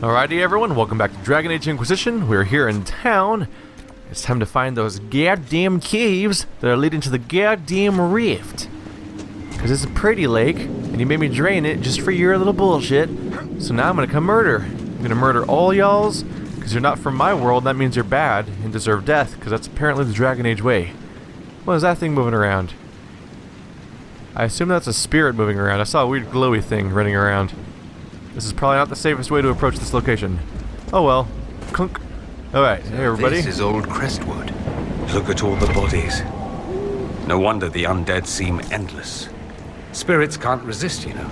Alrighty everyone, welcome back to Dragon Age Inquisition. We're here in town. It's time to find those goddamn caves that are leading to the goddamn rift. Because it's a pretty lake, and you made me drain it just for your little bullshit. So now I'm gonna come murder. I'm gonna murder all y'alls, because you're not from my world, and that means you're bad and deserve death, because that's apparently the Dragon Age way. What is that thing moving around? I assume that's a spirit moving around. I saw a weird glowy thing running around. This is probably not the safest way to approach this location. Oh well. Clunk. Alright, hey everybody. This is Old Crestwood. Look at all the bodies. No wonder the undead seem endless. Spirits can't resist, you know.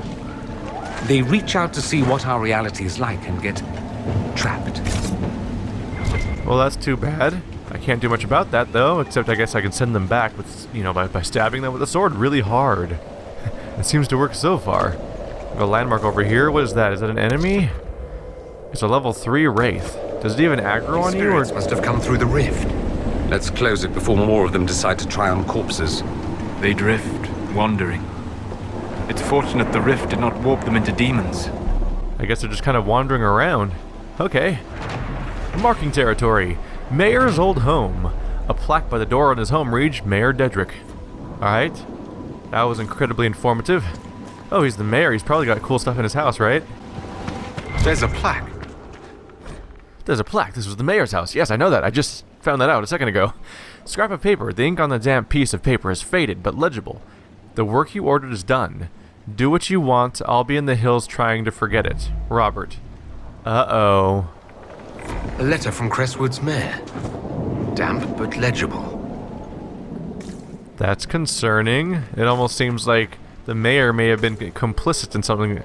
They reach out to see what our reality is like and get trapped. Well, that's too bad. I can't do much about that though, except I guess I can send them back with, by stabbing them with a sword really hard. It seems to work so far. I have a landmark over here. What is that? Is that an enemy? It's a level 3 wraith. Does it even aggro on you, or...? Spirits must have come through the rift. Let's close it before more of them decide to try on corpses. They drift, wandering. It's fortunate the rift did not warp them into demons. I guess they're just kind of wandering around. Okay. Marking territory. Mayor's old home. A plaque by the door on his home reads, Mayor Dedrick. Alright. That was incredibly informative. Oh, he's the mayor. He's probably got cool stuff in his house, right? There's a plaque. There's a plaque. This was the mayor's house. Yes, I know that. I just found that out a second ago. Scrap of paper. The ink on the damp piece of paper is faded, but legible. The work you ordered is done. Do what you want. I'll be in the hills trying to forget it. Robert. Uh-oh. A letter from Crestwood's mayor. Damp but legible. That's concerning. It almost seems like the mayor may have been complicit in something.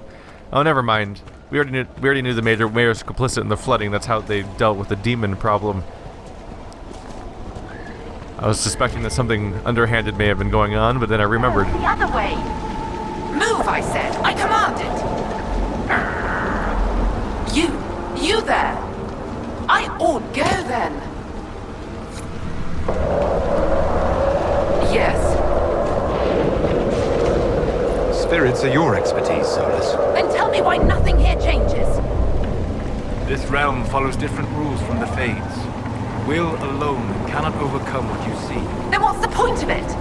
Oh, never mind. We already knew the mayor's complicit in the flooding. That's how they dealt with the demon problem. I was suspecting that something underhanded may have been going on, but then I remembered. The other way. Move, I said. I commanded. You there. I ought go then. Yes. Spirits are your expertise, Solus. Then tell me why nothing here changes. This realm follows different rules from the Fades. Will alone cannot overcome what you see. Then what's the point of it?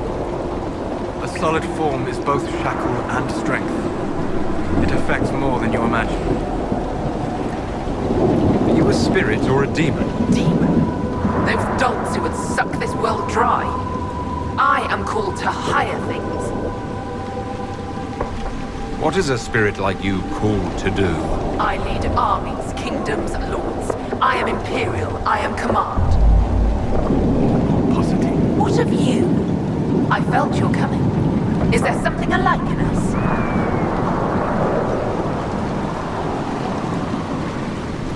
A solid form is both shackle and strength. It affects more than you imagine. Are you a spirit or a demon? Demon. Those dolts who would suck this world dry. I am called to higher things. What is a spirit like you called to do? I lead armies, kingdoms, lords. I am imperial. I am command. Pomposity. What of you? I felt your coming. Is there something alike in us?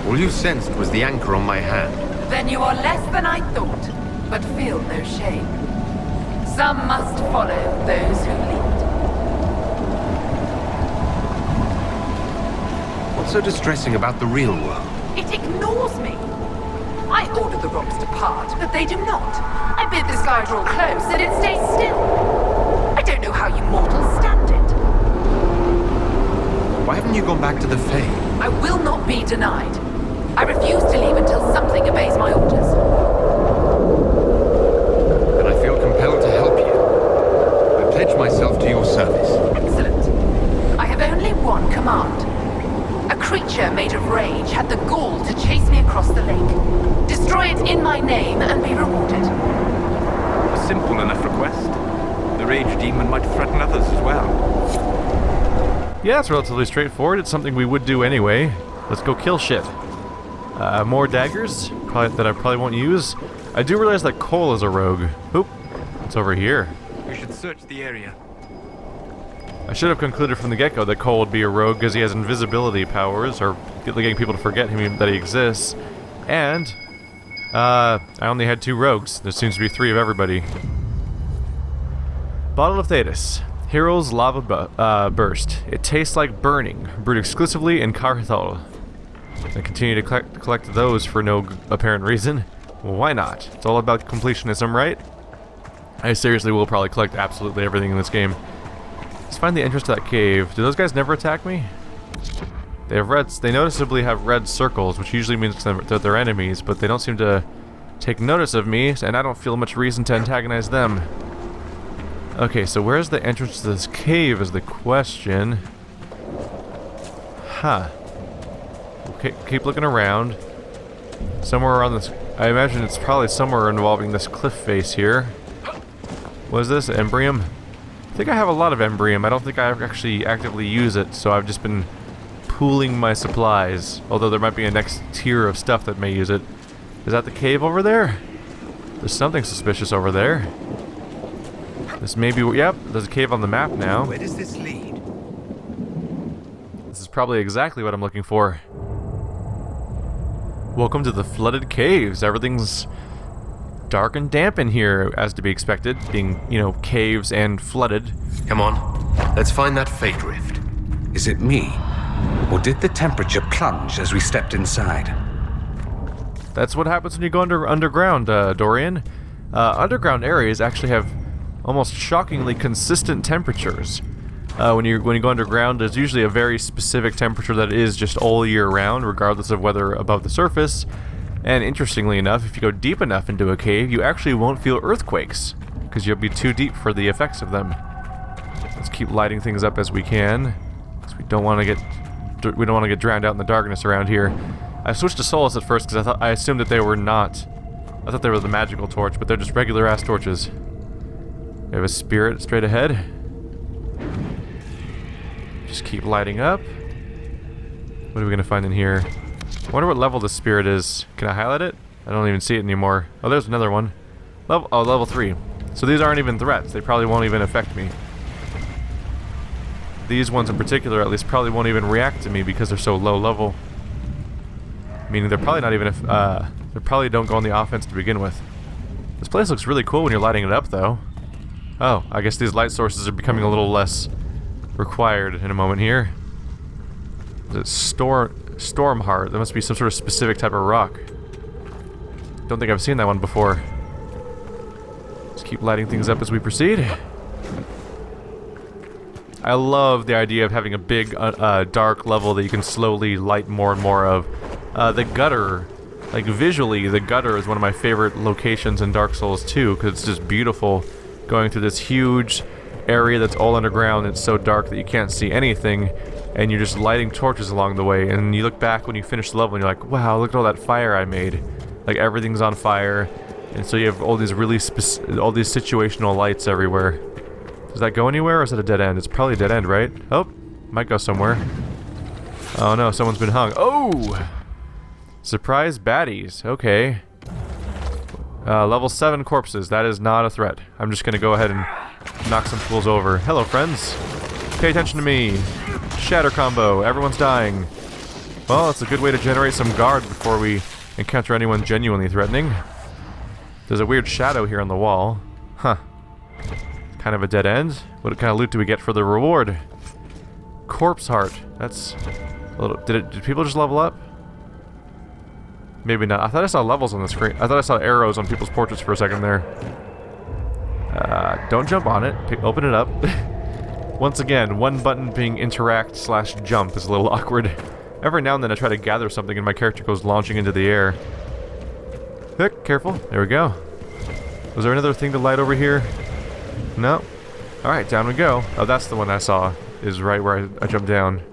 All you sensed was the anchor on my hand. Then you are less than I thought, but feel no shame. Some must follow those who lead. What's so distressing about the real world? It ignores me. I order the rocks to part, but they do not. I bid the sky draw close, and it stays still. I don't know how you mortals stand it. Why haven't you gone back to the Fae? I will not be denied. I refuse to leave until something obeys my orders. And I feel compelled to help you. I pledge myself to your service. Excellent. I have only one command. A creature made of rage had the gall to chase me across the lake. Destroy it in my name and be rewarded. A simple enough request. The rage demon might threaten others as well. Yeah, it's relatively straightforward. It's something we would do anyway. Let's go kill shit. More daggers that I probably won't use. I do realize that Cole is a rogue. Oop, it's over here. We should search the area. I should have concluded from the get-go that Cole would be a rogue because he has invisibility powers, or getting people to forget that he exists. And, I only had 2 rogues. There seems to be 3 of everybody. Bottle of Thetis. Hero's Lava Burst. It tastes like burning, brewed exclusively in Carthol. I continue to collect those for no apparent reason. Well, why not? It's all about completionism, right? I seriously will probably collect absolutely everything in this game. Let's find the entrance to that cave. Do those guys never attack me? They have reds. They noticeably have red circles, which usually means that they're enemies, but they don't seem to take notice of me, and I don't feel much reason to antagonize them. Okay, so where's the entrance to this cave is the question. Huh. Okay, keep looking around. Somewhere around this... I imagine it's probably somewhere involving this cliff face here. What is this? Embrium? I think I have a lot of Embrium. I don't think I actually actively use it, so I've just been pooling my supplies. Although there might be a next tier of stuff that may use it. Is that the cave over there? There's something suspicious over there. This may be... Yep, there's a cave on the map now. Where does this lead? This is probably exactly what I'm looking for. Welcome to the flooded caves. Everything's dark and damp in here, as to be expected, being, you know, caves and flooded. Come on, let's find that fate rift. Is it me? Or did the temperature plunge as we stepped inside? That's what happens when you go underground, Dorian. Underground areas actually have almost shockingly consistent temperatures. When you go underground, there's usually a very specific temperature that is just all year round, regardless of whether above the surface. And interestingly enough, if you go deep enough into a cave, you actually won't feel earthquakes, because you'll be too deep for the effects of them. Let's keep lighting things up as we can, because we don't want to get drowned out in the darkness around here. I switched to Solus at first because I assumed that they were not. I thought they were the magical torch, but they're just regular ass torches. We have a spirit straight ahead. Just keep lighting up. What are we gonna find in here? I wonder what level the spirit is. Can I highlight it? I don't even see it anymore. Oh, there's another one. Level 3. So these aren't even threats. They probably won't even affect me. These ones in particular, at least, probably won't even react to me because they're so low level. Meaning they're probably not even they probably don't go on the offense to begin with. This place looks really cool when you're lighting it up, though. Oh, I guess these light sources are becoming a little less required in a moment here. The storm heart. That must be some sort of specific type of rock. Don't think I've seen that one before. Let's keep lighting things up as we proceed. I love the idea of having a big, dark level that you can slowly light more and more of. The gutter, like visually, the gutter is one of my favorite locations in Dark Souls 2, because it's just beautiful going through this huge area that's all underground. It's so dark that you can't see anything, and you're just lighting torches along the way, and you look back when you finish the level and you're like, wow, look at all that fire I made. Like, everything's on fire, and so you have all these really all these situational lights everywhere. Does that go anywhere, or is it a dead end? It's probably a dead end, right? Oh, might go somewhere. Oh no, someone's been hung. Oh! Surprise baddies. Okay. Level 7 corpses. That is not a threat. I'm just gonna go ahead and knock some fools over. Hello, friends. Pay attention to me. Shatter combo. Everyone's dying. Well, it's a good way to generate some guard before we encounter anyone genuinely threatening. There's a weird shadow here on the wall. Huh. Kind of a dead end. What kind of loot do we get for the reward? Corpse heart. That's a little... Did people just level up? Maybe not. I thought I saw levels on the screen. I thought I saw arrows on people's portraits for a second there. Don't jump on it. Open it up. Once again, one button being interact/jump is a little awkward. Every now and then I try to gather something and my character goes launching into the air. Careful. There we go. Was there another thing to light over here? No. Alright, down we go. Oh, that's the one I saw. Is right where I jumped down.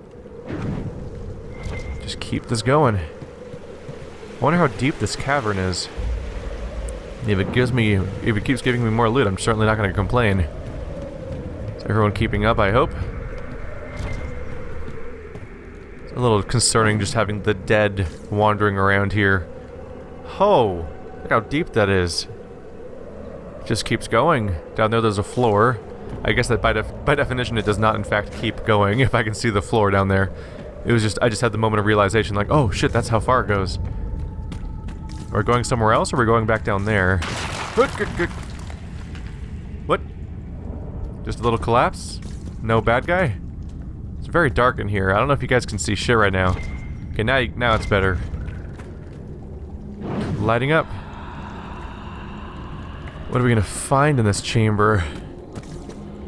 Just keep this going. I wonder how deep this cavern is. If it keeps giving me more loot, I'm certainly not going to complain. Is everyone keeping up, I hope? It's a little concerning just having the dead wandering around here. Oh, look how deep that is. It just keeps going. Down there's a floor. I guess that by definition it does not in fact keep going if I can see the floor down there. It was just, I just had the moment of realization like, oh shit, that's how far it goes. Are we going somewhere else, or are we going back down there? What? Just a little collapse? No bad guy? It's very dark in here. I don't know if you guys can see shit right now. Okay, now it's better. Lighting up. What are we gonna find in this chamber?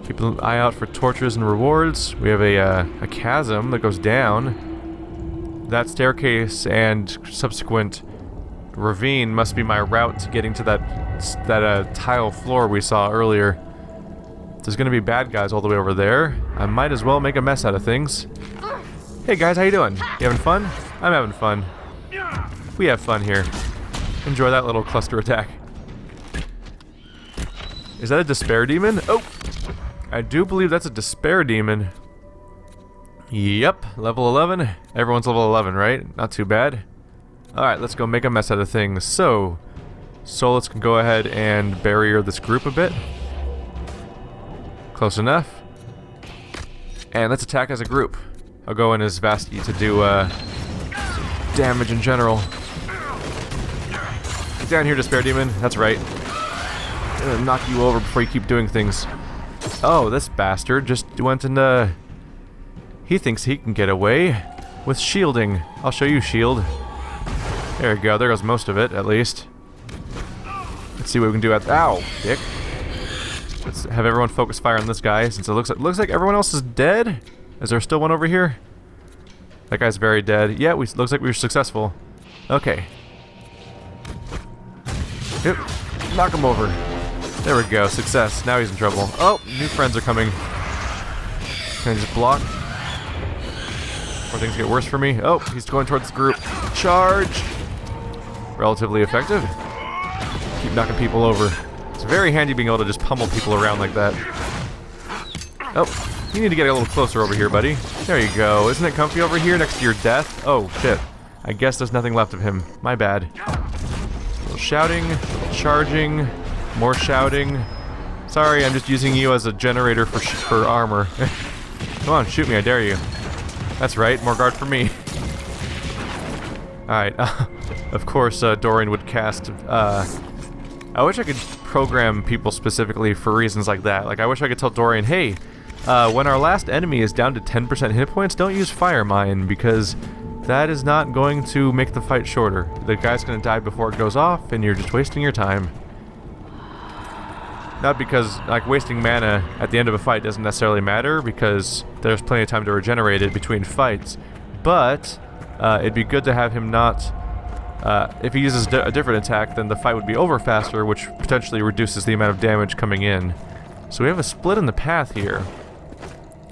Keep an eye out for torches and rewards. We have a chasm that goes down. that staircase and subsequent ravine must be my route to getting to that tile floor we saw earlier. There's gonna be bad guys all the way over there. I might as well make a mess out of things. Hey guys, how you doing? You having fun? I'm having fun. We have fun here. Enjoy that little cluster attack. Is that a despair demon? Oh! I do believe that's a despair demon. Yep, level 11. Everyone's level 11, right? Not too bad. Alright, let's go make a mess out of things. So, Solus can go ahead and barrier this group a bit. Close enough. And let's attack as a group. I'll go in as Vasti to do some damage in general. Get down here, Despair Demon. That's right. I'm gonna knock you over before you keep doing things. Oh, this bastard just went and he thinks he can get away with shielding. I'll show you shield. There we go. There goes most of it, at least. Let's see what we can do at. Ow, dick. Let's have everyone focus fire on this guy, since it looks like everyone else is dead. Is there still one over here? That guy's very dead. Yeah, looks like we were successful. Okay. Yep. Knock him over. There we go. Success. Now he's in trouble. Oh, new friends are coming. Can I just block? Before things get worse for me. Oh, he's going towards the group. Charge! Relatively effective. Keep knocking people over. It's very handy being able to just pummel people around like that. Oh, you need to get a little closer over here, buddy. There you go. Isn't it comfy over here next to your death? Oh, shit. I guess there's nothing left of him. My bad. A little shouting, charging, more shouting. Sorry, I'm just using you as a generator for armor. Come on, shoot me, I dare you. That's right, more guard for me. Alright, of course Dorian would cast, I wish I could program people specifically for reasons like that. Like, I wish I could tell Dorian, hey, when our last enemy is down to 10% hit points, don't use Fire Mine, because that is not going to make the fight shorter. The guy's gonna die before it goes off, and you're just wasting your time. Not because, like, wasting mana at the end of a fight doesn't necessarily matter, because there's plenty of time to regenerate it between fights, but it'd be good to have him not... if he uses a different attack, then the fight would be over faster, which potentially reduces the amount of damage coming in. So we have a split in the path here.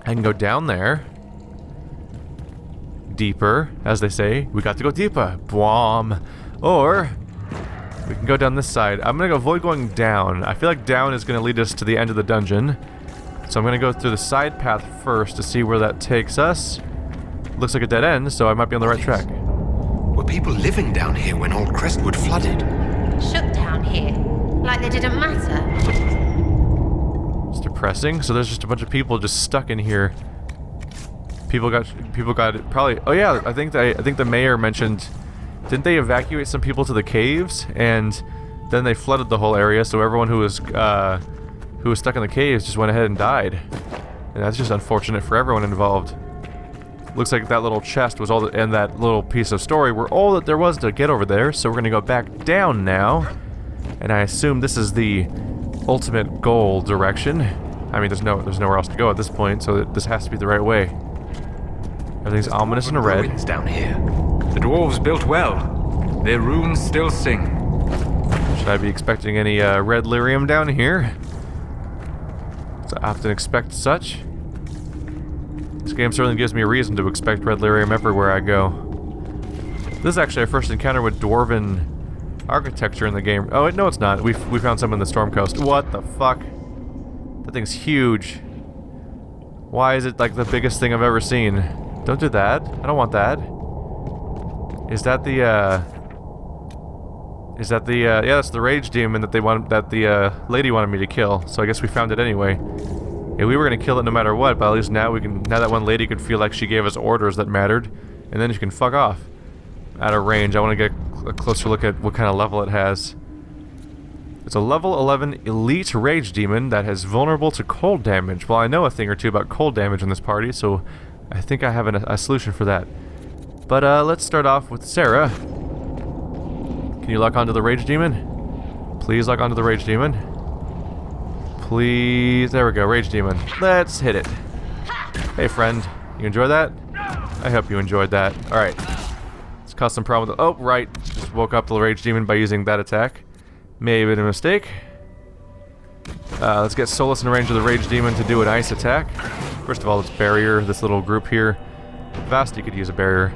I can go down there. Deeper, as they say. We got to go deeper. Bwom. Or we can go down this side. I'm going to avoid going down. I feel like down is going to lead us to the end of the dungeon. So I'm going to go through the side path first to see where that takes us. Looks like a dead end, so I might be on the right track. Were people living down here when Old Crestwood flooded? Shut down here, like they didn't matter. It's depressing. So there's just a bunch of people just stuck in here. People got it probably. Oh yeah, I think the mayor mentioned. Didn't they evacuate some people to the caves, and then they flooded the whole area, so everyone who was stuck in the caves just went ahead and died. And that's just unfortunate for everyone involved. Looks like that little chest was all and that little piece of story were all that there was to get over there, so we're gonna go back down now. And I assume this is the ultimate goal direction. I mean, there's nowhere else to go at this point, so this has to be the right way. Everything's ominous and red. Ruins down here. The dwarves built well. Their runes still sing. Should I be expecting any red lyrium down here? So I often expect such. This game certainly gives me a reason to expect red lyrium everywhere I go. This is actually our first encounter with dwarven architecture in the game. Oh, no, it's not. We found some in the Storm Coast. What the fuck? That thing's huge. Why is it like the biggest thing I've ever seen? Don't do that. I don't want that. Is that the yeah, that's the rage demon that the lady wanted me to kill. So I guess we found it anyway. Yeah, we were gonna kill it no matter what, but at least now now that one lady could feel like she gave us orders that mattered, and then she can fuck off. Out of range. I want to get a closer look at what kind of level it has. It's a level 11 elite rage demon that is vulnerable to cold damage. Well, I know a thing or two about cold damage in this party, so I think I have a solution for that. But let's start off with Sarah. Can you lock onto the rage demon? Please lock onto the rage demon. Please. There we go, rage demon. Let's hit it. Hey friend, you enjoy that? I hope you enjoyed that. Alright. Caused some problem with the... Oh, right. Just woke up the Rage Demon by using that attack. May have been a mistake. Let's get Solus in range of the Rage Demon to do an ice attack. First of all, let's barrier this little group here. Vasti could use a barrier.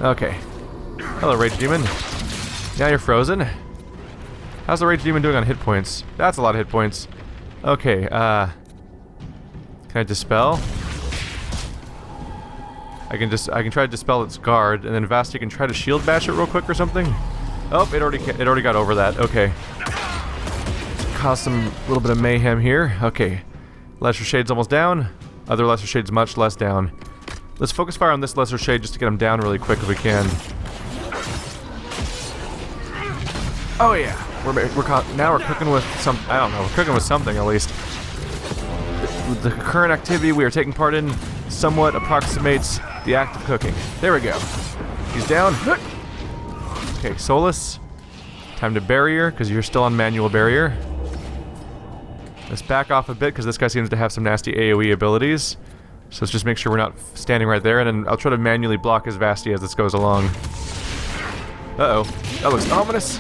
Okay. Hello, Rage Demon. Now you're frozen. How's the Rage Demon doing on hit points? That's a lot of hit points. Okay, can I dispel? I can try to dispel its guard, and then Vasti can try to shield bash it real quick or something. Oh, it already got over that. Okay. Cause some little bit of mayhem here. Okay. Lesser Shade's almost down. Other Lesser Shade's much less down. Let's focus fire on this Lesser Shade just to get him down really quick if we can. Oh yeah. Now we're cooking with some... I don't know. We're cooking with something at least. The current activity we are taking part in somewhat approximates the act of cooking. There we go. He's down. Okay, Solus. Time to barrier, because you're still on manual barrier. Let's back off a bit, because this guy seems to have some nasty AoE abilities. So let's just make sure we're not standing right there, and then I'll try to manually block his Vasti as this goes along. Uh-oh. That looks ominous.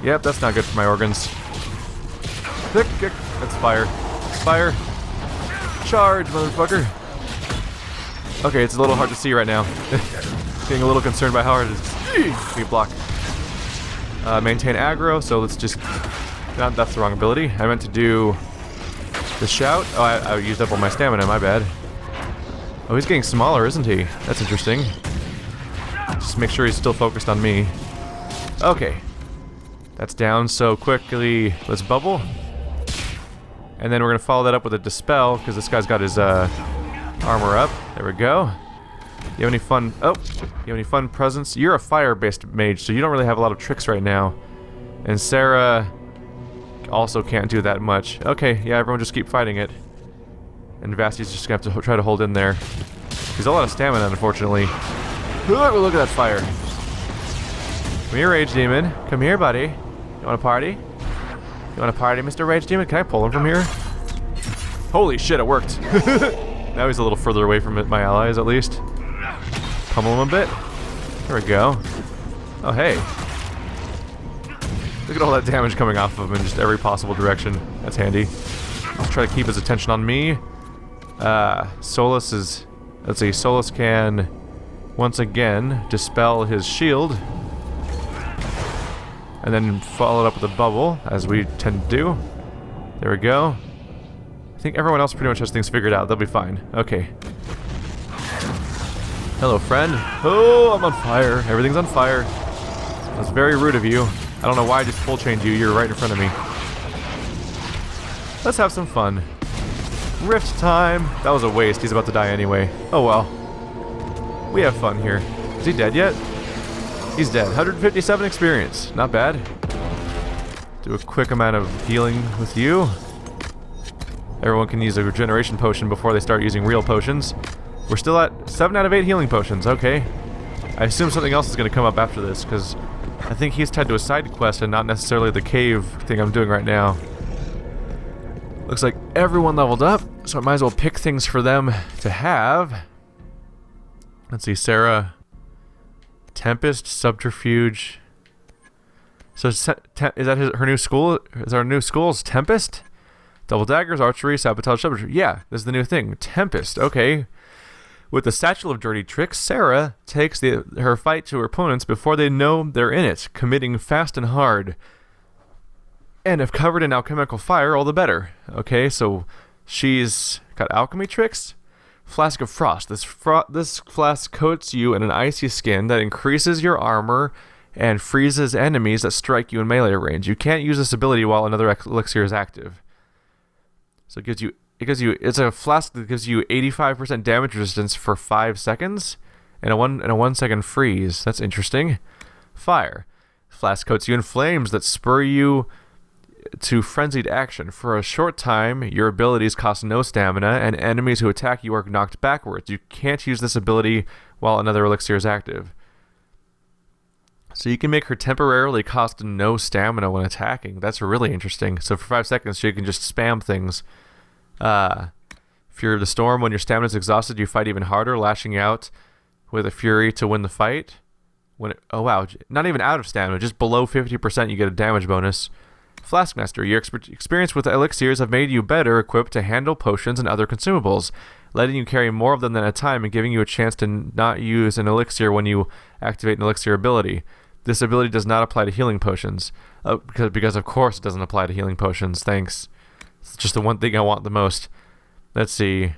Yep, that's not good for my organs. That's fire. Fire. Charge, motherfucker. Okay, it's a little hard to see right now. Getting a little concerned by how hard it is. We block. Maintain aggro, so let's just... No, that's the wrong ability. I meant to do the shout. Oh, I used up all my stamina, my bad. Oh, he's getting smaller, isn't he? That's interesting. Just make sure he's still focused on me. Okay. That's down so quickly. Let's bubble. And then we're going to follow that up with a dispel, because this guy's got his armor up. There we go. You have any fun... Oh! You have any fun presence? You're a fire-based mage, so you don't really have a lot of tricks right now. And Sarah also can't do that much. Okay, yeah, everyone just keep fighting it. And Vasti's just going to have to try to hold in there. He's a lot of stamina, unfortunately. Look at that fire. Come here, Rage Demon. Come here, buddy. You want to party? You want to party, Mr. Rage Demon? Can I pull him from here? Holy shit, it worked. Now he's a little further away from my allies, at least. Pummel him a bit. There we go. Oh, hey. Look at all that damage coming off of him in just every possible direction. That's handy. Let's try to keep his attention on me. Solus is... Let's see, Solus can once again dispel his shield. And then follow it up with a bubble, as we tend to do. There we go. I think everyone else pretty much has things figured out. They'll be fine. Okay. Hello, friend. Oh, I'm on fire. Everything's on fire. That's very rude of you. I don't know why I just full chained you. You're right in front of me. Let's have some fun. Rift time. That was a waste. He's about to die anyway. Oh well. We have fun here. Is he dead yet? He's dead. 157 experience. Not bad. Do a quick amount of healing with you. Everyone can use a regeneration potion before they start using real potions. We're still at 7 out of 8 healing potions. Okay. I assume something else is going to come up after this, because I think he's tied to a side quest and not necessarily the cave thing I'm doing right now. Looks like everyone leveled up, so I might as well pick things for them to have. Let's see, Sarah... Tempest, Subterfuge. So is that her new school? Is our new school's Tempest? Double daggers, archery, sabotage, subterfuge. Yeah, this is the new thing. Tempest. Okay. With the Satchel of Dirty Tricks, Sarah takes her fight to her opponents before they know they're in it, committing fast and hard. And if covered in alchemical fire, all the better. Okay, so she's got alchemy tricks. Flask of Frost. This flask coats you in an icy skin that increases your armor and freezes enemies that strike you in melee range. You can't use this ability while another elixir is active. So it's a flask that gives you 85% damage resistance for 5 seconds and a 1 second freeze. That's interesting. Fire. Flask coats you in flames that spur you to frenzied action. For a short time, your abilities cost no stamina, and enemies who attack you are knocked backwards. You can't use this ability while another elixir is active. So you can make her temporarily cost no stamina when attacking. That's really interesting. So for 5 seconds, she can just spam things. Fear of the Storm. When your stamina is exhausted, you fight even harder, lashing out with a Fury to win the fight. Oh wow, not even out of stamina, just below 50% you get a damage bonus. Flask Master, your experience with elixirs have made you better equipped to handle potions and other consumables, letting you carry more of them than at a time and giving you a chance to not use an elixir when you activate an elixir ability. This ability does not apply to healing potions. Because of course it doesn't apply to healing potions, thanks. It's just the one thing I want the most. Let's see.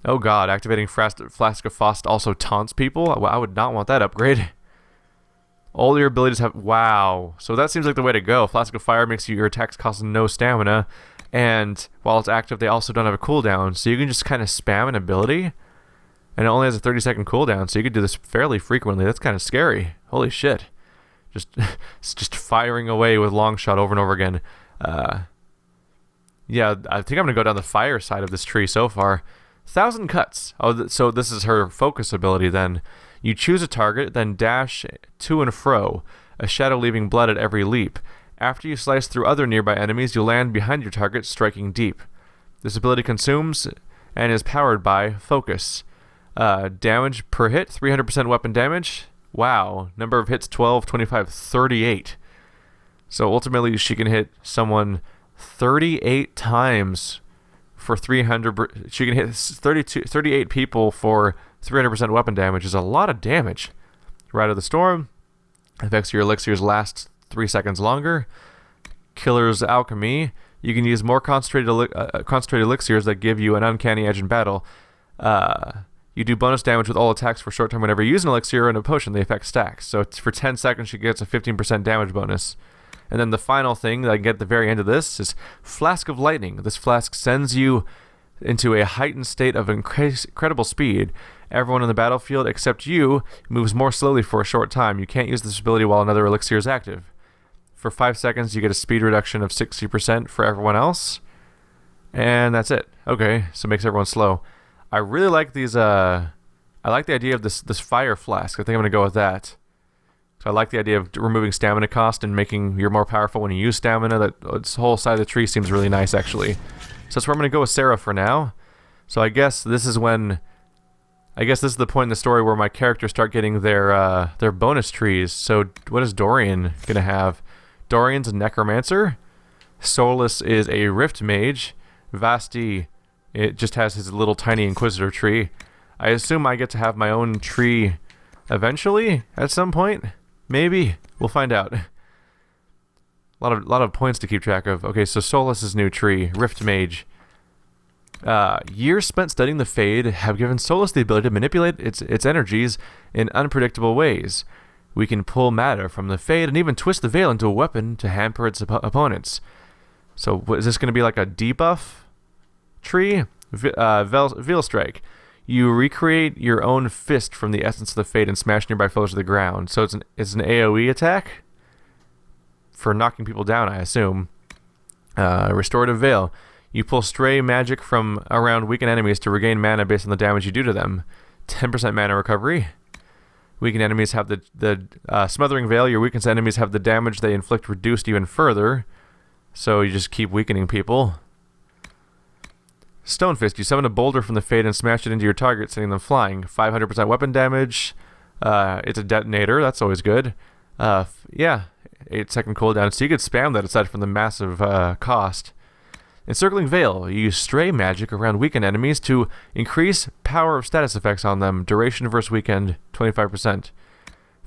Oh god, activating Flask of Frost also taunts people? I would not want that upgrade. All your abilities have... Wow. So that seems like the way to go. Flask of Fire makes your attacks cost no stamina. And while it's active, they also don't have a cooldown. So you can just kind of spam an ability. And it only has a 30-second cooldown. So you could do this fairly frequently. That's kind of scary. Holy shit. Just firing away with long shot over and over again. Yeah, I think I'm going to go down the fire side of this tree so far. 1,000 cuts. Oh, so this is her focus ability then. You choose a target, then dash to and fro, a shadow leaving blood at every leap. After you slice through other nearby enemies, you land behind your target, striking deep. This ability consumes and is powered by focus. Damage per hit, 300% weapon damage. Wow. Number of hits, 12, 25, 38. So ultimately, she can hit someone 38 times for 300. She can hit 38 people for 300% weapon damage. Is a lot of damage. Rite of the Storm. Affects your elixirs last 3 seconds longer. Killer's Alchemy. You can use more concentrated elixirs that give you an uncanny edge in battle. You do bonus damage with all attacks for a short time whenever you use an elixir and a potion. The effect stacks. So for 10 seconds, she gets a 15% damage bonus. And then the final thing that I can get at the very end of this is Flask of Lightning. This flask sends you into a heightened state of incredible speed. Everyone on the battlefield except you moves more slowly for a short time. You can't use this ability while another elixir is active. For 5 seconds, you get a speed reduction of 60% for everyone else. And that's it. Okay, so it makes everyone slow. I really like these, I like the idea of this fire flask. I think I'm going to go with that. So I like the idea of removing stamina cost and making you more powerful when you use stamina. This whole side of the tree seems really nice, actually. So that's where I'm going to go with Sarah for now. So I guess this is when... I guess this is the point in the story where my characters start getting their bonus trees. So what is Dorian going to have? Dorian's a Necromancer. Solus is a Rift Mage. Vasti, it just has his little tiny Inquisitor tree. I assume I get to have my own tree eventually at some point. Maybe. We'll find out. A lot of points to keep track of. Okay, so Solus' new tree. Rift Mage. Years spent studying the Fade have given Solus the ability to manipulate its energies in unpredictable ways. We can pull matter from the Fade and even twist the Veil into a weapon to hamper its opponents. So is this going to be like a debuff tree? Veil Strike. You recreate your own fist from the essence of the Fade and smash nearby foes to the ground. So it's an AoE attack? For knocking people down, I assume. Restorative Veil. You pull stray magic from around weakened enemies to regain mana based on the damage you do to them. 10% mana recovery. Weakened enemies have the Smothering Veil. Your weakened enemies have the damage they inflict reduced even further. So you just keep weakening people. Stone Fist. You summon a boulder from the Fade and smash it into your target, sending them flying. 500% weapon damage. It's a detonator. That's always good. Yeah. 8-second cooldown. So you could spam that aside from the massive cost. Encircling Veil. You use stray magic around weakened enemies to increase power of status effects on them. Duration versus weakened, 25%.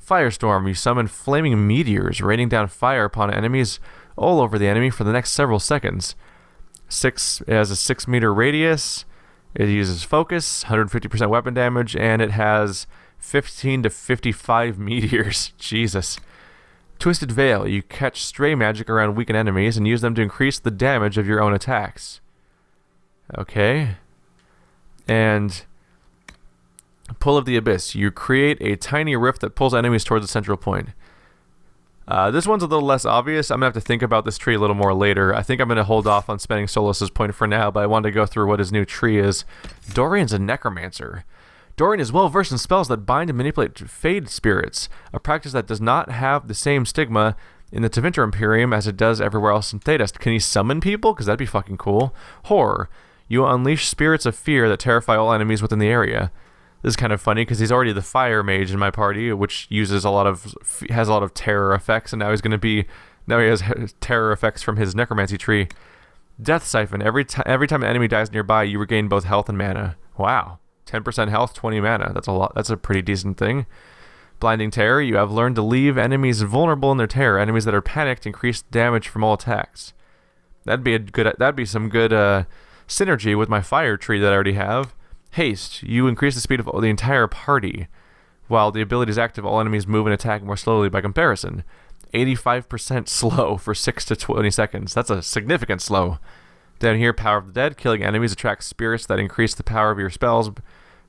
Firestorm. You summon flaming meteors, raining down fire upon enemies all over the enemy for the next several seconds. It has a 6-meter radius. It uses focus, 150% weapon damage, and it has 15 to 55 meteors. Jesus. Twisted Veil. You catch stray magic around weakened enemies and use them to increase the damage of your own attacks. Okay. And Pull of the Abyss. You create a tiny rift that pulls enemies towards a central point. This one's a little less obvious. I'm going to have to think about this tree a little more later. I think I'm going to hold off on spending Solus's point for now, but I wanted to go through what his new tree is. Dorian's a Necromancer. Dorian is well versed in spells that bind and manipulate Fade spirits, a practice that does not have the same stigma in the Tevinter Imperium as it does everywhere else in Thedas. Can he summon people? Because that'd be fucking cool. Horror. You unleash spirits of fear that terrify all enemies within the area. This is kind of funny because he's already the fire mage in my party, which uses has a lot of terror effects, and now he has terror effects from his necromancy tree. Death Siphon. Every time an enemy dies nearby, you regain both health and mana. Wow. 10% health, 20 mana. That's a lot. That's a pretty decent thing. Blinding Terror. You have learned to leave enemies vulnerable in their terror. Enemies that are panicked increase damage from all attacks. That'd be some good synergy with my fire tree that I already have. Haste. You increase the speed of the entire party. While the ability is active, all enemies move and attack more slowly by comparison. 85% slow for 6 to 20 seconds. That's a significant slow. Down here, Power of the Dead. Killing enemies attracts spirits that increase the power of your spells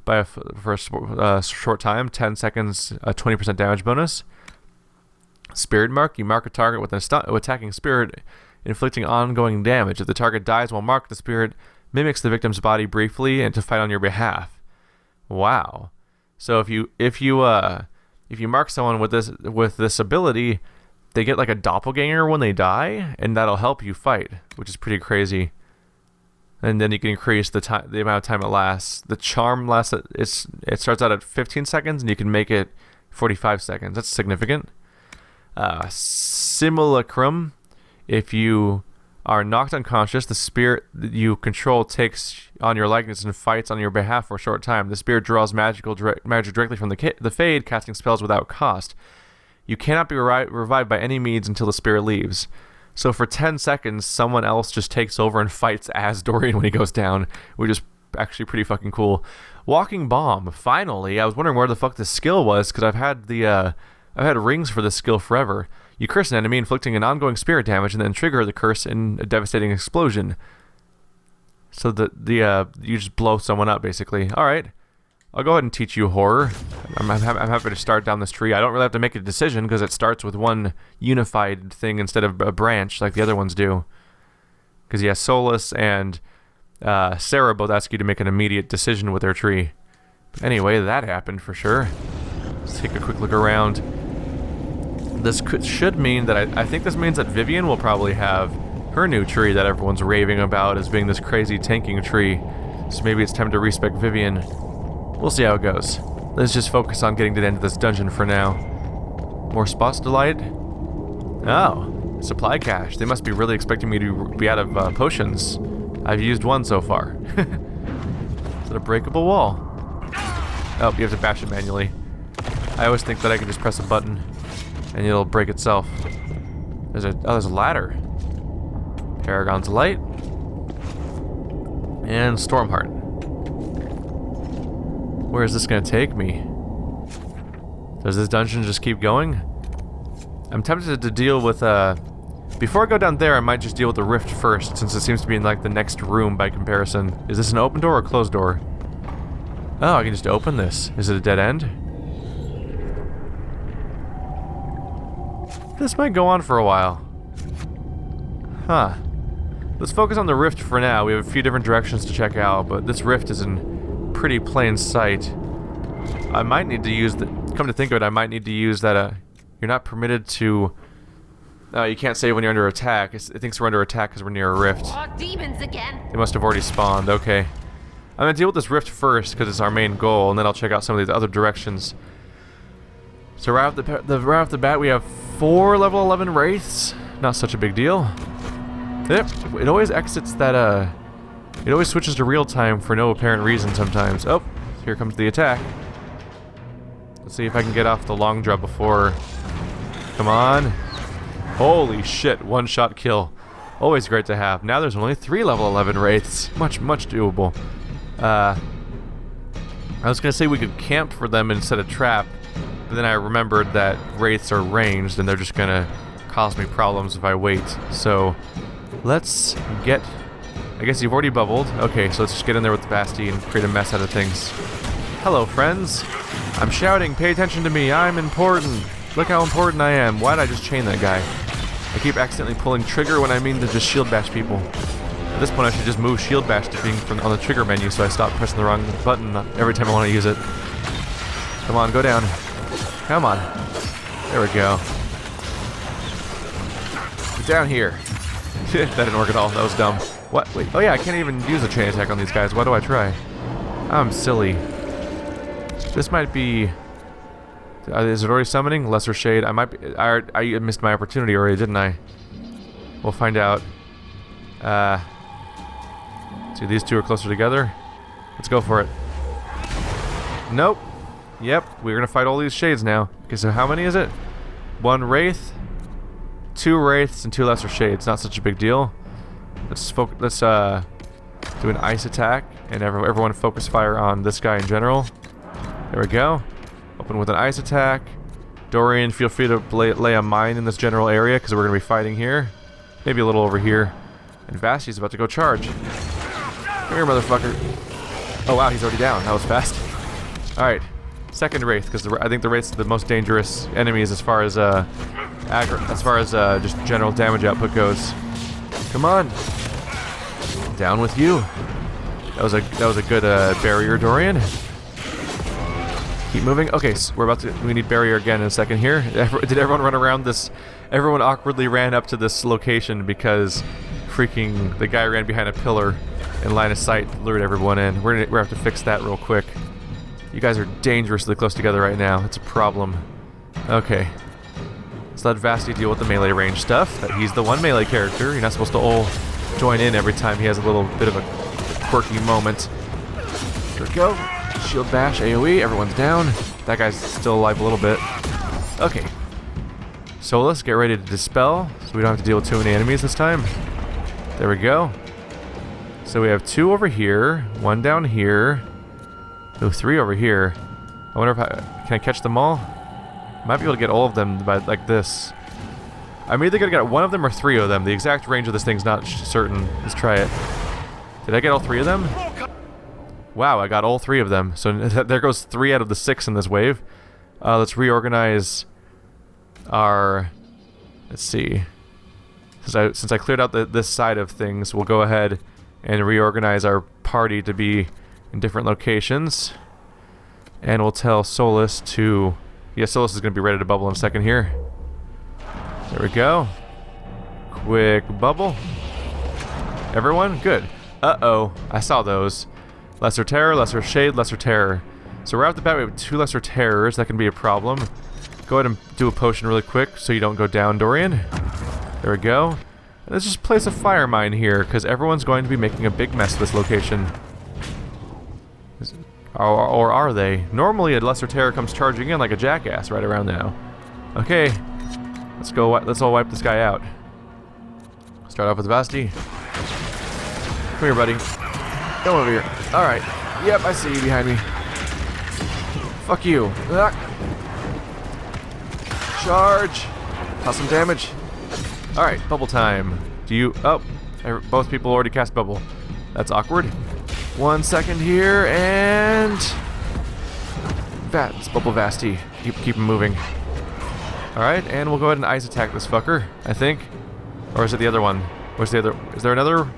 for a short time. 10 seconds, a 20% damage bonus. Spirit Mark. You mark a target with an attacking spirit, inflicting ongoing damage. If the target dies while marked, the spirit mimics the victim's body briefly and to fight on your behalf. Wow. So if you mark someone with this ability, they get like a doppelganger when they die, and that'll help you fight, which is pretty crazy. And then you can increase the amount of time it lasts. The charm lasts it starts out at 15 seconds, and you can make it 45 seconds. That's significant. Simulacrum. If you are knocked unconscious, the spirit that you control takes on your likeness and fights on your behalf for a short time. The spirit draws magic directly from the Fade, casting spells without cost. You cannot be revived by any means until the spirit leaves. So for 10 seconds, someone else just takes over and fights as Dorian when he goes down, which is actually pretty fucking cool. Walking Bomb. Finally, I was wondering where the fuck this skill was, because I've had rings for this skill forever. You curse an enemy, inflicting an ongoing spirit damage, and then trigger the curse in a devastating explosion. So you just blow someone up, basically. All right. I'll go ahead and teach you horror. I'm happy to start down this tree. I don't really have to make a decision because it starts with one unified thing instead of a branch like the other ones do. Because yeah, Solus and Sarah both ask you to make an immediate decision with their tree. But anyway, that happened for sure. Let's take a quick look around. This should mean that I think this means that Vivian will probably have her new tree that everyone's raving about as being this crazy tanking tree. So maybe it's time to respec Vivian. We'll see how it goes. Let's just focus on getting to the end of this dungeon for now. More spots to light? Oh, supply cache. They must be really expecting me to be out of potions. I've used one so far. Is it a breakable wall? Oh, you have to bash it manually. I always think that I can just press a button and it'll break itself. There's a ladder. Paragon's Light. And Stormheart. Where is this going to take me? Does this dungeon just keep going? I'm tempted to deal with, before I go down there, I might just deal with the rift first, since it seems to be in, like, the next room by comparison. Is this an open door or a closed door? Oh, I can just open this. Is it a dead end? This might go on for a while. Huh. Let's focus on the rift for now. We have a few different directions to check out, but this rift is in pretty plain sight. I might need to use come to think of it, I might need to use that, you're not permitted to, you can't say when you're under attack. It thinks we're under attack because we're near a rift. Oh, demons again! They must have already spawned, okay. I'm gonna deal with this rift first because it's our main goal, and then I'll check out some of these other directions. So right off the bat, we have 4 level 11 wraiths. Not such a big deal. Yep, it always exits that, it always switches to real time for no apparent reason sometimes. Oh, here comes the attack. Let's see if I can get off the long drop before. Come on. Holy shit, one-shot kill. Always great to have. Now there's only 3 level 11 wraiths. Much doable. I was gonna say we could camp for them instead of trap, but then I remembered that wraiths are ranged and they're just gonna cause me problems if I wait. So let's get... I guess you've already bubbled. Okay, so let's just get in there with the Basti and create a mess out of things. Hello, friends. I'm shouting, pay attention to me, I'm important. Look how important I am. Why did I just chain that guy? I keep accidentally pulling trigger when I mean to just shield bash people. At this point I should just move shield bash to being on the trigger menu so I stop pressing the wrong button every time I want to use it. Come on, go down. Come on. There we go. Get down here. That didn't work at all, that was dumb. What? Wait, oh yeah, I can't even use a chain attack on these guys. Why do I try? I'm silly. This might be... is it already summoning? Lesser Shade. I might be... I missed my opportunity already, didn't I? We'll find out. See, these two are closer together. Let's go for it. Nope. Yep, we're gonna fight all these shades now. Okay, so how many is it? 1 Wraith, 2 Wraiths, and 2 Lesser Shades. Not such a big deal. Let's do an ice attack, and everyone focus fire on this guy in general. There we go. Open with an ice attack. Dorian, feel free to lay a mine in this general area, because we're gonna be fighting here. Maybe a little over here. And Vasti's about to go charge. Come here, motherfucker. Oh wow, he's already down. That was fast. Alright. Second Wraith, because I think the Wraith's the most dangerous enemies as far as just general damage output goes. Come on. Down with you. That was a good barrier, Dorian. Keep moving. Okay, so we need barrier again in a second here. Did everyone run around this? Everyone awkwardly ran up to this location because freaking the guy ran behind a pillar in line of sight, lured everyone in. We're gonna have to fix that real quick. You guys are dangerously close together right now. It's a problem. Okay. Let's let Vasti deal with the melee range stuff. He's the one melee character. You're not supposed to all join in every time he has a little bit of a quirky moment. Here we go. Shield bash, AoE. Everyone's down. That guy's still alive a little bit. Okay. Solus, get ready to dispel, so we don't have to deal with too many enemies this time. There we go. So we have 2 over here, 1 down here. Oh, 3 over here. I wonder if can I catch them all? Might be able to get all of them by like this. I'm either gonna get 1 of them or 3 of them. The exact range of this thing's not certain. Let's try it. Did I get all 3 of them? Wow, I got all 3 of them. So there goes 3 out of the 6 in this wave. Let's reorganize our... Let's see. Since I cleared out this side of things, we'll go ahead and reorganize our party to be in different locations. And we'll tell Solus to... Yeah, Solus is going to be ready to bubble in a second here. There we go. Quick bubble. Everyone? Good. Uh-oh. I saw those. Lesser Terror, Lesser Shade, Lesser Terror. So right off the bat we have 2 Lesser Terrors. That can be a problem. Go ahead and do a potion really quick so you don't go down, Dorian. There we go. And let's just place a fire mine here, because everyone's going to be making a big mess of this location. Or are they? Normally a Lesser Terror comes charging in like a jackass right around now. Okay. Let's go. Let's all wipe this guy out. Start off with Vasti. Come here, buddy. Come over here. Alright. Yep, I see you behind me. Fuck you. Ah. Charge. Cause some damage. Alright, bubble time. Do you... Oh, both people already cast bubble. That's awkward. 1 second here, and... It's bubble Vasti. Keep him moving. Alright, and we'll go ahead and ice attack this fucker, I think. Or is it the other one? Where's the other... Is there another...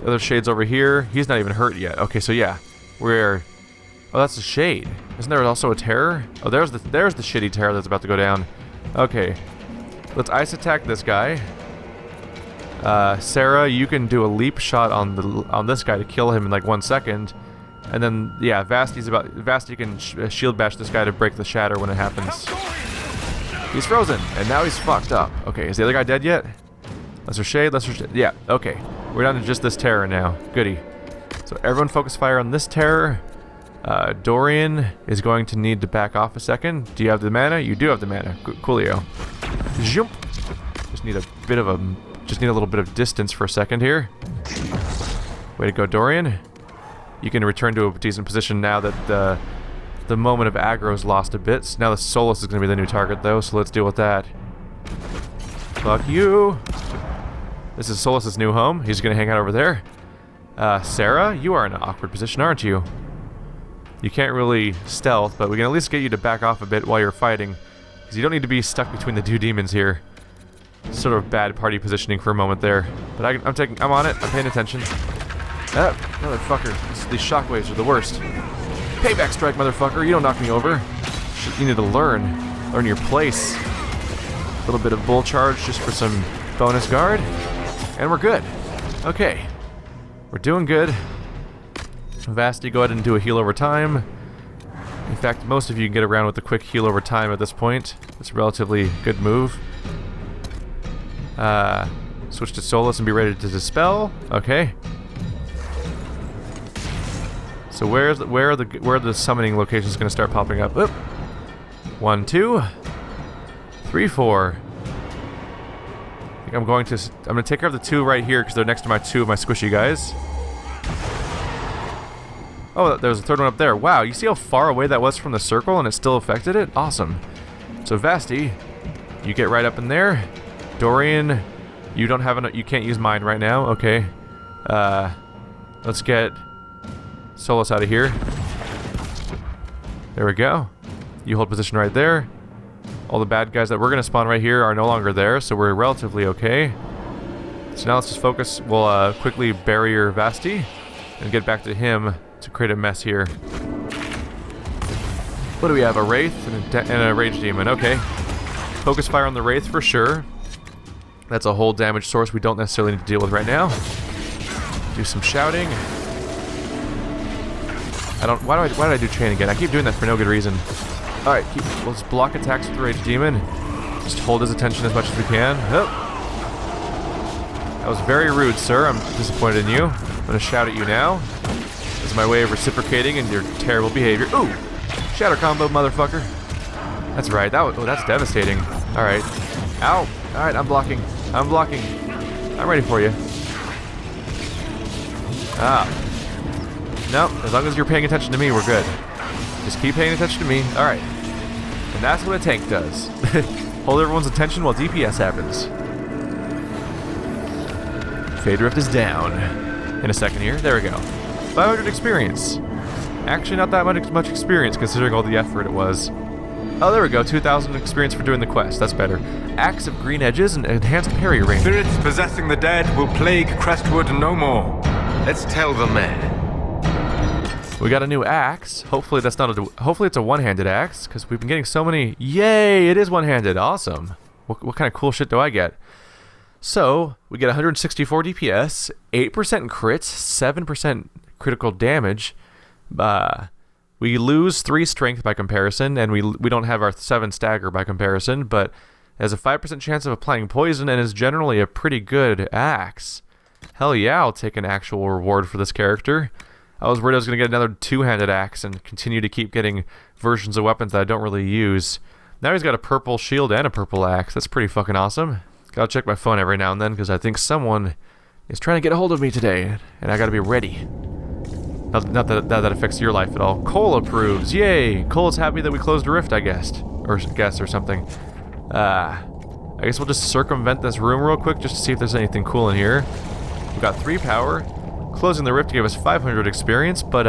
The other shade's over here. He's not even hurt yet. Okay, so yeah. We're... Oh, that's a shade. Isn't there also a terror? Oh, there's the shitty terror that's about to go down. Okay. Let's ice attack this guy. Sarah, you can do a leap shot on this guy to kill him in like 1 second. And then, yeah, Vasti can shield bash this guy to break the shatter when it happens. He's frozen, and now he's fucked up. Okay, is the other guy dead yet? Lesser Shade, yeah, okay. We're down to just this terror now. Goody. So everyone focus fire on this terror. Dorian is going to need to back off a second. Do you have the mana? You do have the mana. Coolio. Jump. Just need a little bit of distance for a second here. Way to go, Dorian. You can return to a decent position now that the moment of aggro's lost a bit. So now the Solus is going to be the new target, though, so let's deal with that. Fuck you. This is Solus's new home. He's going to hang out over there. Sarah, you are in an awkward position, aren't you? You can't really stealth, but we can at least get you to back off a bit while you're fighting. Because you don't need to be stuck between the 2 demons here. Sort of bad party positioning for a moment there. But I'm on it. I'm paying attention. Ah, motherfucker. These shockwaves are the worst. Payback strike, motherfucker. You don't knock me over. You need to learn your place. A little bit of bull charge just for some bonus guard. And we're good. Okay. We're doing good. Vasti, go ahead and do a heal over time. In fact, most of you can get around with a quick heal over time at this point. It's a relatively good move. Switch to Solus and be ready to dispel. Okay. So where are the summoning locations going to start popping up? Oop. 1, 2, 3, 4. I think I'm going to take care of the 2 right here because they're next to my 2 of my squishy guys. Oh, there's a 3rd one up there. Wow, you see how far away that was from the circle and it still affected it? Awesome. So Vasti, you get right up in there. Dorian, you don't have you can't use mine right now. Okay. Let's get Solus out of here. There we go. You hold position right there. All the bad guys that we're going to spawn right here are no longer there, so we're relatively okay. So now let's just focus. We'll quickly barrier Vasti and get back to him to create a mess here. What do we have? A Wraith and a Rage Demon. Okay. Focus fire on the Wraith for sure. That's a whole damage source we don't necessarily need to deal with right now. Do some shouting. Why did I do chain again? I keep doing that for no good reason. Alright, let's block attacks with the Rage Demon. Just hold his attention as much as we can. Oh. That was very rude, sir. I'm disappointed in you. I'm gonna shout at you now. This is my way of reciprocating in your terrible behavior. Ooh! Shatter combo, motherfucker. That's right. That's devastating. Alright. Ow! Alright, I'm blocking. I'm blocking. I'm ready for you. Ah. Nope, as long as you're paying attention to me, we're good. Just keep paying attention to me. Alright. And that's what a tank does. Hold everyone's attention while DPS happens. Fade Rift is down. In a second here. There we go. 500 experience. Actually, not that much experience considering all the effort it was. Oh, there we go. 2,000 experience for doing the quest. That's better. Axe of green edges and enhanced parry range. Spirits possessing the dead will plague Crestwood no more. Let's tell the man. We got a new axe. Hopefully that's not hopefully it's a one-handed axe because we've been getting so many. Yay! It is one-handed. Awesome. What kind of cool shit do I get? So we get 164 DPS, 8% crits, 7% critical damage. We lose 3 strength by comparison, and we don't have our 7 stagger by comparison, but has a 5% chance of applying poison and is generally a pretty good axe. Hell yeah, I'll take an actual reward for this character. I was worried I was going to get another 2-handed axe and continue to keep getting versions of weapons that I don't really use. Now he's got a purple shield and a purple axe. That's pretty fucking awesome. Gotta check my phone every now and then because I think someone is trying to get a hold of me today, and I gotta be ready. Not that affects your life at all. Cole approves. Yay! Cole's happy that we closed a rift, I guessed. Or something. I guess we'll just circumvent this room real quick just to see if there's anything cool in here. We've got 3 power. Closing the rift gave us 500 experience, but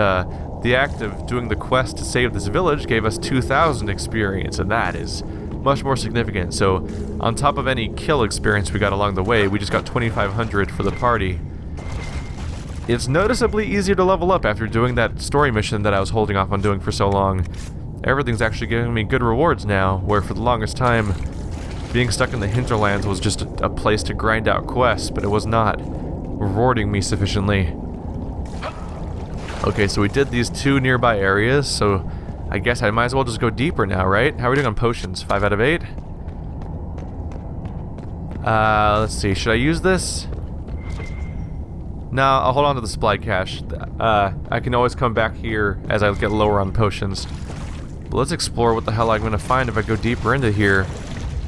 the act of doing the quest to save this village gave us 2,000 experience, and that is much more significant. So, on top of any kill experience we got along the way, we just got 2,500 for the party. It's noticeably easier to level up after doing that story mission that I was holding off on doing for so long. Everything's actually giving me good rewards now, where for the longest time, being stuck in the hinterlands was just a place to grind out quests, but it was not rewarding me sufficiently. Okay, so we did these 2 nearby areas, so I guess I might as well just go deeper now, right? How are we doing on potions? 5 out of 8? Let's see, should I use this? No, I'll hold on to the supply cache. I can always come back here as I get lower on potions. But let's explore what the hell I'm going to find if I go deeper into here.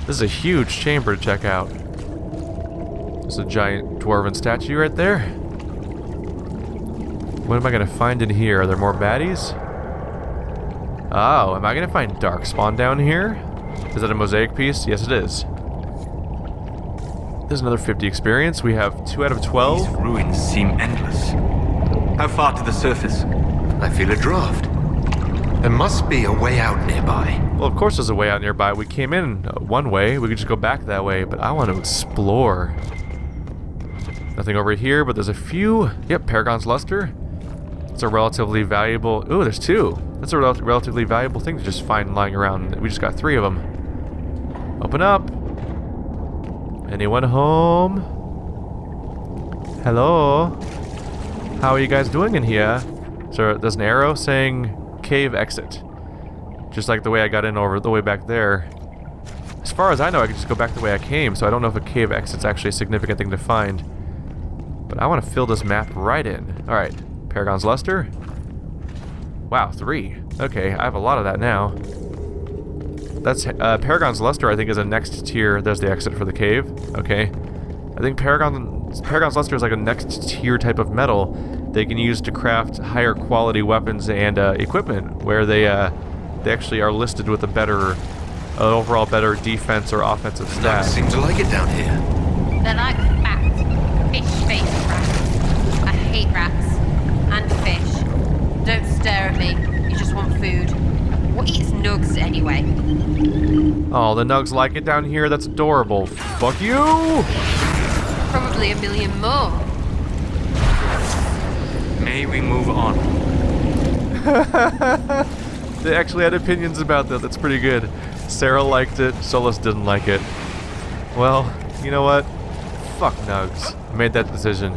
This is a huge chamber to check out. There's a giant dwarven statue right there. What am I going to find in here? Are there more baddies? Oh, am I going to find Darkspawn down here? Is that a mosaic piece? Yes, it is. There's another 50 experience. We have 2 out of 12. These ruins seem endless. How far to the surface? I feel a draft. There must be a way out nearby. Well, of course there's a way out nearby. We came in one way. We could just go back that way, but I want to explore. Nothing over here, but there's a few. Yep, Paragon's Luster. It's a relatively valuable... Ooh, there's 2. That's a relatively valuable thing to just find lying around. We just got 3 of them. Open up. Anyone home? Hello? How are you guys doing in here? So there's an arrow saying cave exit. Just like the way I got in over the way back there. As far as I know, I can just go back the way I came, so I don't know if a cave exit's actually a significant thing to find. But I want to fill this map right in. Alright, Paragon's Luster. Wow, 3. Okay, I have a lot of that now. That's Paragon's Luster, I think, is a next tier. There's the exit for the cave. Okay. I think Paragon's Luster is like a next tier type of metal they can use to craft higher quality weapons and equipment, where they actually are listed with a better, overall better defense or offensive stat. Nugs seem to like it down here. They're like fat, fish-faced rats. I hate rats. And fish. Don't stare at me. You just want food. What eats nugs, anyway? Oh, the nugs like it down here? That's adorable. Fuck you! Probably a million more. May we move on? They actually had opinions about that. That's pretty good. Sarah liked it. Solus didn't like it. Well, you know what? Fuck nugs. I made that decision.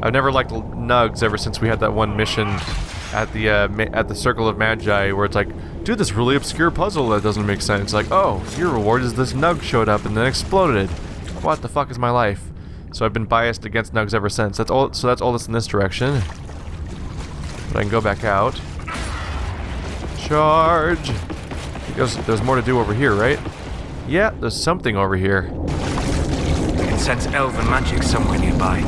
I've never liked nugs ever since we had that one mission at the Circle of Magi where it's like, dude, this really obscure puzzle that doesn't make sense. It's like, oh, your reward is this nug showed up and then exploded. What the fuck is my life? So I've been biased against nugs ever since. That's all. So that's all that's in this direction. But I can go back out. Charge! Because there's more to do over here, right? Yeah, there's something over here. I can sense elven magic somewhere nearby.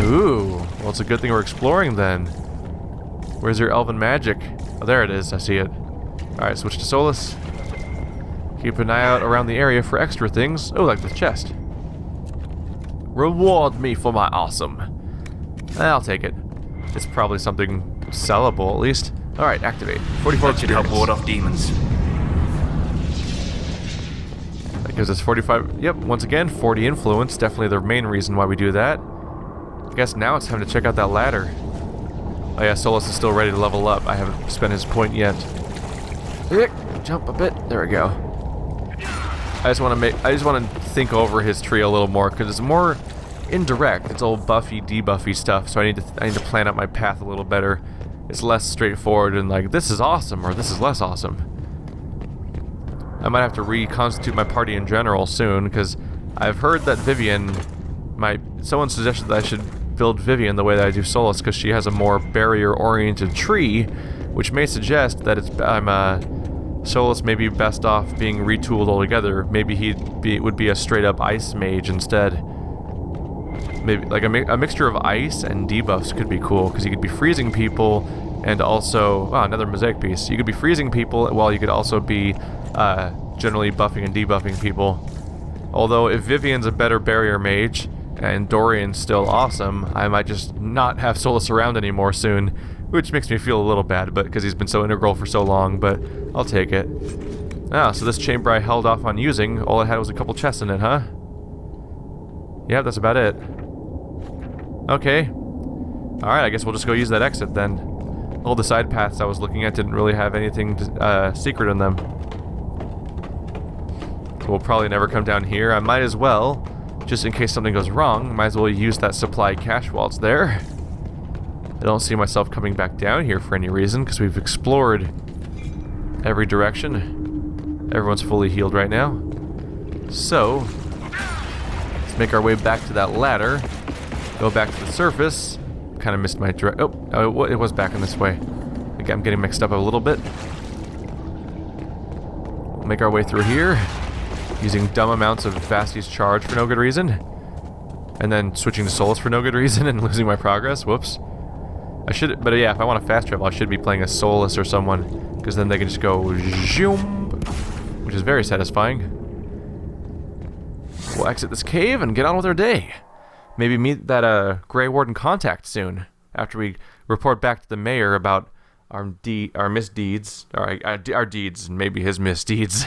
Ooh, well, it's a good thing we're exploring then. Where's your elven magic? Oh, there it is. I see it. Alright, switch to Solus. Keep an eye out around the area for extra things. Oh, like the chest. Reward me for my awesome. I'll take it. It's probably something sellable, at least. Alright, activate. 44 That should help experience. ward off demons. That gives us 45... Yep, once again, 40 influence. Definitely the main reason why we do that. I guess now it's time to check out that ladder. Oh yeah, Solus is still ready to level up. I haven't spent his point yet. Jump a bit. There we go. I just want to think over his tree a little more because it's more indirect. It's all buffy, debuffy stuff. So I need to plan out my path a little better. It's less straightforward and like this is awesome or this is less awesome. I might have to reconstitute my party in general soon because I've heard that someone suggested that I should build Vivian the way that I do Solus because she has a more barrier-oriented tree, which may suggest that Solus may be best off being retooled altogether. Maybe it would be a straight-up ice mage instead. Maybe like a mixture of ice and debuffs could be cool because you could be freezing people and also another mosaic piece. You could be freezing people while you could also be generally buffing and debuffing people. Although if Vivian's a better barrier mage and Dorian's still awesome, I might just not have Solus around anymore soon, which makes me feel a little bad, but because he's been so integral for so long. But I'll take it. So this chamber I held off on using, all it had was a couple chests in it, huh? Yeah, that's about it. Okay. Alright, I guess we'll just go use that exit then. All the side paths I was looking at didn't really have anything secret in them. We'll probably never come down here. I might as well, just in case something goes wrong, might as well use that supply cache while it's there. I don't see myself coming back down here for any reason, because we've explored every direction. Everyone's fully healed right now. So, let's make our way back to that ladder. Go back to the surface. Kind of missed my direct... Oh, it was back in this way. Again, I'm getting mixed up a little bit. We'll make our way through here, using dumb amounts of Vasti's charge for no good reason. And then switching to Solus for no good reason and losing my progress. Whoops. But yeah, if I want to fast travel, I should be playing a Solus or someone, because then they can just go zoom, which is very satisfying. We'll exit this cave and get on with our day. Maybe meet that Grey Warden contact soon, after we report back to the mayor about our misdeeds, our deeds, and maybe his misdeeds.